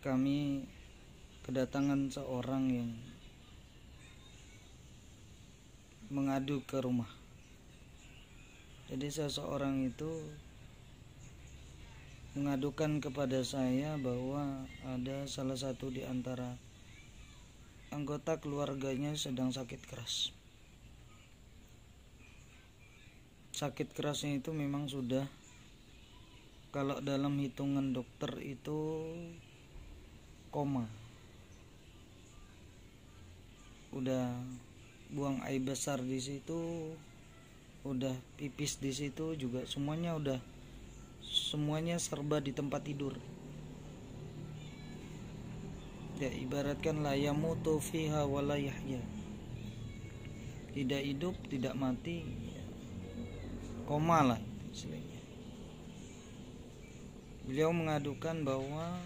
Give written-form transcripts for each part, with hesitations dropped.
kami kedatangan seorang yang mengadu ke rumah. Jadi seseorang itu mengadukan kepada saya bahwa ada salah satu di antara anggota keluarganya sedang sakit keras. Sakit kerasnya itu memang sudah, kalau dalam hitungan dokter itu koma. Udah buang air besar di situ, udah pipis di situ juga, semuanya serba di tempat tidur. Ya, ibaratkan la yamutu fiha wa la yahya. Tidak hidup, tidak mati, koma lah istilahnya. Beliau mengadukan bahwa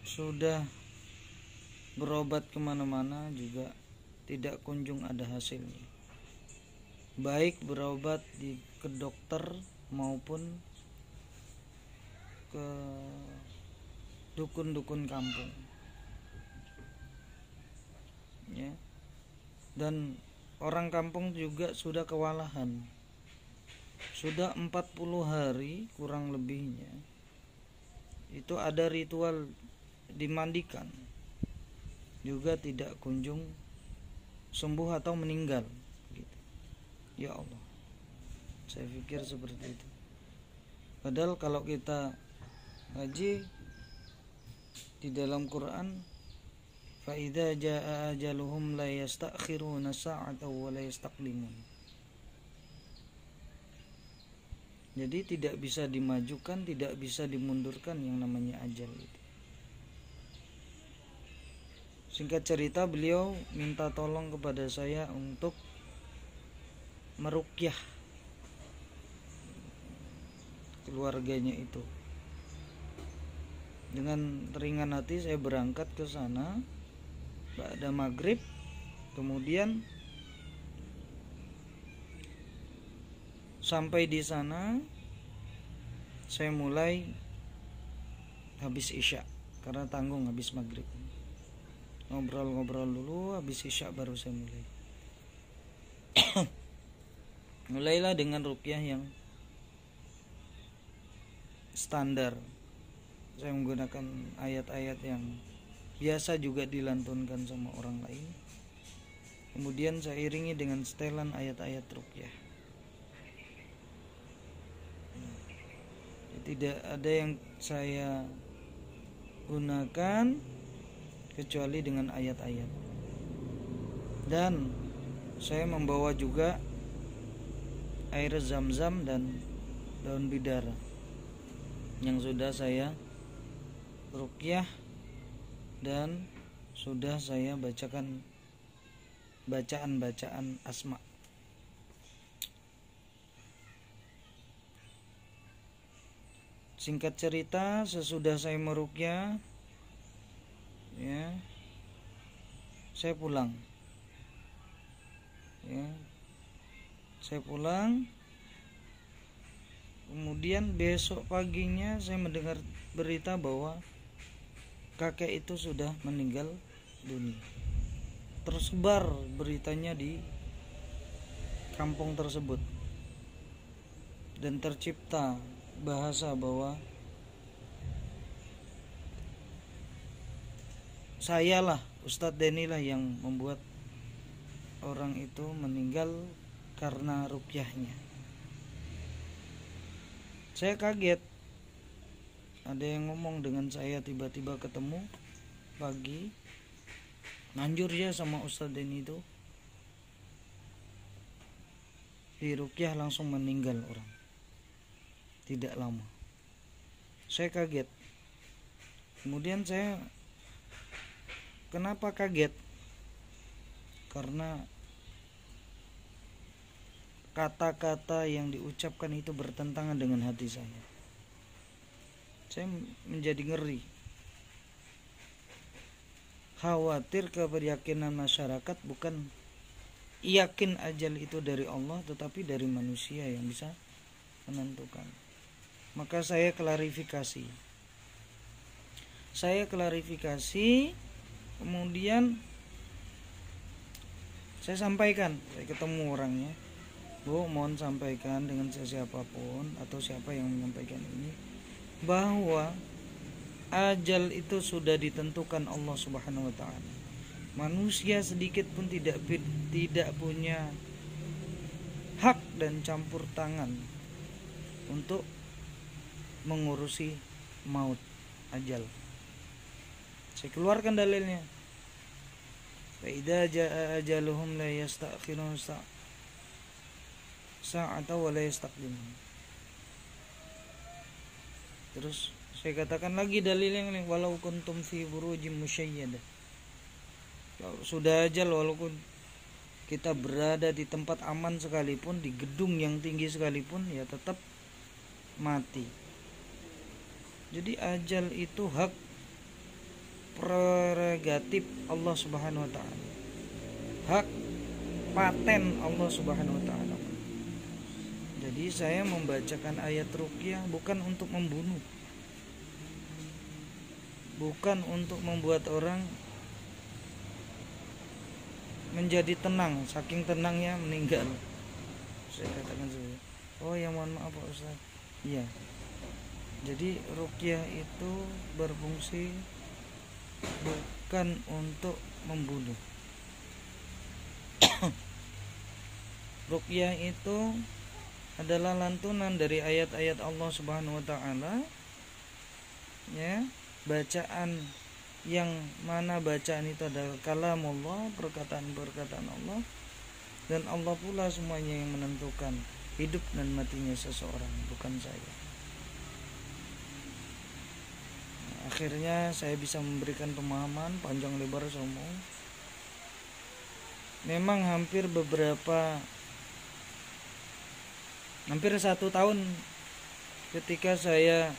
sudah berobat kemana-mana juga tidak kunjung ada hasilnya, baik berobat ke dokter maupun ke dukun-dukun kampung, ya. Dan orang kampung juga sudah kewalahan. Sudah 40 hari kurang lebihnya itu ada ritual dimandikan, juga tidak kunjung sembuh atau meninggal gitu. Ya Allah, saya pikir seperti itu. Padahal kalau kita ngaji di dalam Quran, fa idza jaa ajaluhum la yastakhiruna sa'atan wa la yastaqdimun. Jadi tidak bisa dimajukan, tidak bisa dimundurkan yang namanya ajal itu. Singkat cerita, beliau minta tolong kepada saya untuk meruqyah keluarganya itu. Dengan ringan hati saya berangkat ke sana pada maghrib. Kemudian sampai di sana saya mulai habis isya, karena tanggung habis maghrib. Ngobrol-ngobrol dulu, habis isya baru saya mulai. Mulailah dengan ruqyah yang standar. Saya menggunakan ayat-ayat yang biasa juga dilantunkan sama orang lain. Kemudian saya iringi dengan setelan ayat-ayat ruqyah. Tidak ada yang saya gunakan kecuali dengan ayat-ayat. Dan saya membawa juga air zam-zam dan daun bidara yang sudah saya ruqyah dan sudah saya bacakan bacaan-bacaan asma. Singkat cerita, sesudah saya meruqyah, ya, saya pulang. Ya, saya pulang. Kemudian besok paginya saya mendengar berita bahwa kakek itu sudah meninggal dunia. Tersebar beritanya di kampung tersebut. Dan tercipta bahasa bahwa sayalah, Ustadz Denny lah yang membuat orang itu meninggal karena ruqyahnya. Saya kaget. Ada yang ngomong dengan saya, tiba-tiba ketemu pagi, manjur ya sama Ustadz Denny itu, di ruqyah langsung meninggal orang, tidak lama. Saya kaget. Kemudian saya, kenapa kaget? Karena kata-kata yang diucapkan itu bertentangan dengan hati saya. Saya menjadi ngeri, khawatir keyakinan masyarakat bukan yakin ajal itu dari Allah, tetapi dari manusia yang bisa menentukan. Maka saya klarifikasi, saya klarifikasi, kemudian saya sampaikan, saya ketemu orangnya, Bu, mohon sampaikan dengan siapapun atau siapa yang menyampaikan ini, bahwa ajal itu sudah ditentukan Allah Subhanahu wa taala. Manusia sedikit pun tidak punya hak dan campur tangan untuk mengurusi maut, ajal. Saya keluarkan dalilnya. Fa idza jaa ajaluhum la yastakhirun sa'atan wa la yastaqdimun. Terus saya katakan lagi dalil yang lain, walau kuntum fi burujim musyayyadah. Kalau sudah ajal, walaupun kita berada di tempat aman sekalipun, di gedung yang tinggi sekalipun, ya tetap mati. Jadi ajal itu hak prerogatif Allah Subhanahu wa taala. Hak paten Allah Subhanahu wa taala. Jadi saya membacakan ayat ruqyah bukan untuk membunuh. Bukan untuk membuat orang menjadi tenang, saking tenangnya meninggal. Saya katakan seperti, oh ya mohon maaf Pak Ustaz. Iya. Jadi ruqyah itu berfungsi bukan untuk membunuh. Ruqyah itu adalah lantunan dari ayat-ayat Allah Subhanahu wa taala, ya, bacaan yang mana bacaan itu adalah kalamullah, perkataan-perkataan Allah, dan Allah pula semuanya yang menentukan hidup dan matinya seseorang, bukan saya. Akhirnya saya bisa memberikan pemahaman panjang lebar semua. Memang hampir 1 tahun ketika saya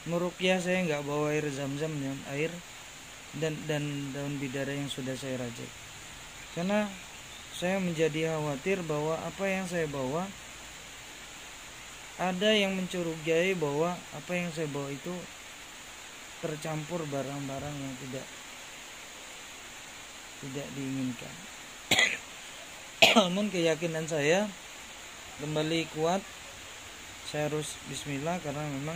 meruqyah, saya nggak bawa air zam-zam, air dan daun bidara yang sudah saya racik, karena saya menjadi khawatir bahwa apa yang saya bawa, ada yang mencurigai bahwa apa yang saya bawa itu tercampur barang-barang yang tidak diinginkan. Namun keyakinan saya kembali kuat, saya harus bismillah, karena memang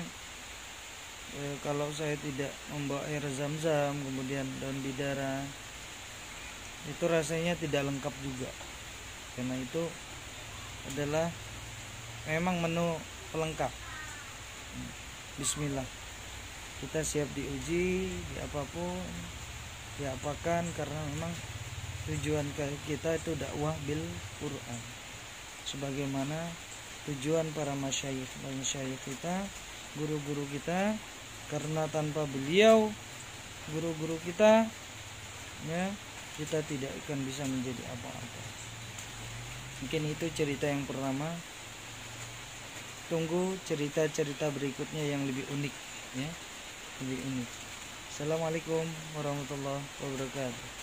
kalau saya tidak membawa air zam-zam kemudian daun bidara, itu rasanya tidak lengkap juga, karena itu adalah memang menu pelengkap. Bismillah, kita siap diuji di apapun, diapakan, karena memang tujuan kita itu dakwah bil Quran, sebagaimana tujuan para masyayikh kita, guru-guru kita, karena tanpa beliau, guru-guru kita, ya, kita tidak akan bisa menjadi apa-apa. Mungkin itu cerita yang pertama. Tunggu cerita-cerita berikutnya yang lebih unik, ya, lebih unik. Assalamualaikum warahmatullahi wabarakatuh.